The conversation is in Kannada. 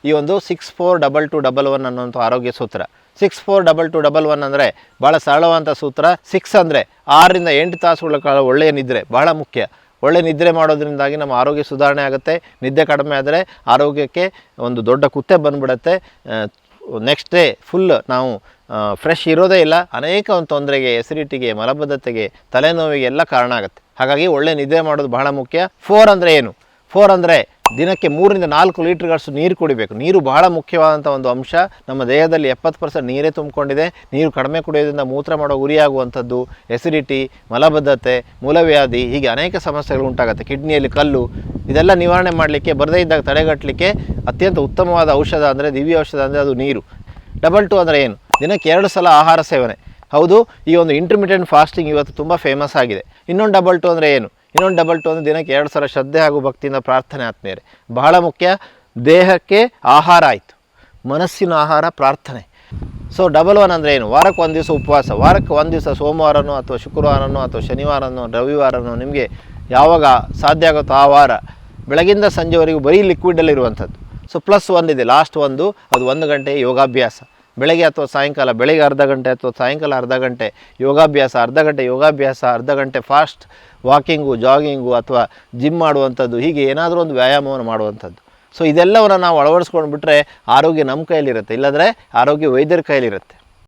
ಈ ಒಂದು 6-4-2-2-1 ಅನ್ನುವಂಥ ಆರೋಗ್ಯ ಸೂತ್ರ. 6-4-2-2-1 ಅಂದರೆ ಭಾಳ ಸರಳವಾದಂಥ ಸೂತ್ರ. 6 ಅಂದರೆ 6-8 ತಾಸುಗಳ ಕಾಲ ಒಳ್ಳೆಯ ನಿದ್ರೆ ಬಹಳ ಮುಖ್ಯ. ಒಳ್ಳೆ ನಿದ್ರೆ ಮಾಡೋದ್ರಿಂದಾಗಿ ನಮ್ಮ ಆರೋಗ್ಯ ಸುಧಾರಣೆ ಆಗುತ್ತೆ. ನಿದ್ದೆ ಕಡಿಮೆ ಆದರೆ ಆರೋಗ್ಯಕ್ಕೆ ಒಂದು ದೊಡ್ಡ ಕುತ್ತೆ ಬಂದುಬಿಡುತ್ತೆ. ನೆಕ್ಸ್ಟ್ ಡೇ ಫುಲ್ ನಾವು ಫ್ರೆಶ್ ಇರೋದೇ ಇಲ್ಲ. ಅನೇಕ ಒಂದು ತೊಂದರೆಗೆ, ಎಸಿಡಿಟಿಗೆ, ಮಲಬದ್ಧತೆಗೆ, ತಲೆನೋವಿಗೆ ಎಲ್ಲ ಕಾರಣ ಆಗುತ್ತೆ. ಹಾಗಾಗಿ ಒಳ್ಳೆ ನಿದ್ದೆ ಮಾಡೋದು ಬಹಳ ಮುಖ್ಯ. 4 ಅಂದರೆ ಏನು? 4 ಅಂದರೆ ದಿನಕ್ಕೆ 3-4 ಲೀಟ್ರ್ಗಳಷ್ಟು ನೀರು ಕುಡಿಬೇಕು. ನೀರು ಬಹಳ ಮುಖ್ಯವಾದಂಥ ಒಂದು ಅಂಶ. ನಮ್ಮ ದೇಹದಲ್ಲಿ 70% ನೀರೇ ತುಂಬಿಕೊಂಡಿದೆ. ನೀರು ಕಡಿಮೆ ಕುಡಿಯೋದ್ರಿಂದ ಮೂತ್ರ ಮಾಡೋ ಗುರಿಯಾಗುವಂಥದ್ದು, ಎಸಿಡಿಟಿ, ಮಲಬದ್ಧತೆ, ಮೂಲವ್ಯಾಧಿ, ಹೀಗೆ ಅನೇಕ ಸಮಸ್ಯೆಗಳು ಉಂಟಾಗುತ್ತೆ. ಕಿಡ್ನಿಯಲ್ಲಿ ಕಲ್ಲು, ಇದೆಲ್ಲ ನಿವಾರಣೆ ಮಾಡಲಿಕ್ಕೆ, ಬರದೇ ಇದ್ದಾಗ ತಡೆಗಟ್ಟಲಿಕ್ಕೆ ಅತ್ಯಂತ ಉತ್ತಮವಾದ ಔಷಧ ಅಂದರೆ, ದಿವ್ಯ ಔಷಧ ಅಂದರೆ ಅದು ನೀರು. 2 ಅಂದರೆ ಏನು? ದಿನಕ್ಕೆ 2 ಸಲ ಆಹಾರ ಸೇವನೆ. ಹೌದು, ಈ ಒಂದು ಇಂಟರ್ಮಿಟೆಂಟ್ ಫಾಸ್ಟಿಂಗ್ ಇವತ್ತು ತುಂಬ ಫೇಮಸ್ ಆಗಿದೆ. ಇನ್ನೊಂದು 2 ಅಂದರೆ ಏನು? ಇನ್ನೊಂದು 2 ಅಂದರೆ ದಿನಕ್ಕೆ 2 ಸಲ ಶ್ರದ್ಧೆ ಹಾಗೂ ಭಕ್ತಿಯಿಂದ ಪ್ರಾರ್ಥನೆ ಆತ್ಮೀಯರೇ. ಬಹಳ ಮುಖ್ಯ. ದೇಹಕ್ಕೆ ಆಹಾರ ಆಯಿತು, ಮನಸ್ಸಿನ ಆಹಾರ ಪ್ರಾರ್ಥನೆ. ಸೊ 1 ಅಂದರೆ ಏನು? ವಾರಕ್ಕೆ 1 ದಿವಸ ಉಪವಾಸ. ವಾರಕ್ಕೆ 1 ದಿವಸ ಸೋಮವಾರನೋ ಅಥವಾ ಶುಕ್ರವಾರನೋ ಅಥವಾ ಶನಿವಾರನೋ ರವಿವಾರನೋ ನಿಮಗೆ ಯಾವಾಗ ಸಾಧ್ಯ ಆಗುತ್ತೋ ಆ ವಾರ ಬೆಳಗಿಂದ ಸಂಜೆವರೆಗೂ ಬರೀ ಲಿಕ್ವಿಡಲ್ಲಿರುವಂಥದ್ದು. ಸೊ +1 ಇದೆ, ಲಾಸ್ಟ್ 1, ಅದು 1 ಗಂಟೆ ಯೋಗಾಭ್ಯಾಸ. ಬೆಳಗ್ಗೆ ಅಥವಾ ಸಾಯಂಕಾಲ, ಬೆಳಗ್ಗೆ ಅರ್ಧ ಗಂಟೆ ಅಥವಾ ಸಾಯಂಕಾಲ ಅರ್ಧ ಗಂಟೆ ಯೋಗಾಭ್ಯಾಸ, ಅರ್ಧ ಗಂಟೆ ಯೋಗಾಭ್ಯಾಸ, ಅರ್ಧ ಗಂಟೆ ಫಾಸ್ಟ್ ವಾಕಿಂಗು, ಜಾಗಿಂಗು ಅಥವಾ ಜಿಮ್ ಮಾಡುವಂಥದ್ದು, ಹೀಗೆ ಏನಾದರೂ ಒಂದು ವ್ಯಾಯಾಮವನ್ನು ಮಾಡುವಂಥದ್ದು. ಸೊ ಇದೆಲ್ಲವನ್ನು ನಾವು ಅಳವಡಿಸ್ಕೊಂಡು ಬಿಟ್ಟರೆ ಆರೋಗ್ಯ ನಮ್ಮ ಕೈಯಲ್ಲಿರುತ್ತೆ, ಇಲ್ಲಾಂದರೆ ಆರೋಗ್ಯ ವೈದ್ಯರ ಕೈಯಲ್ಲಿರುತ್ತೆ.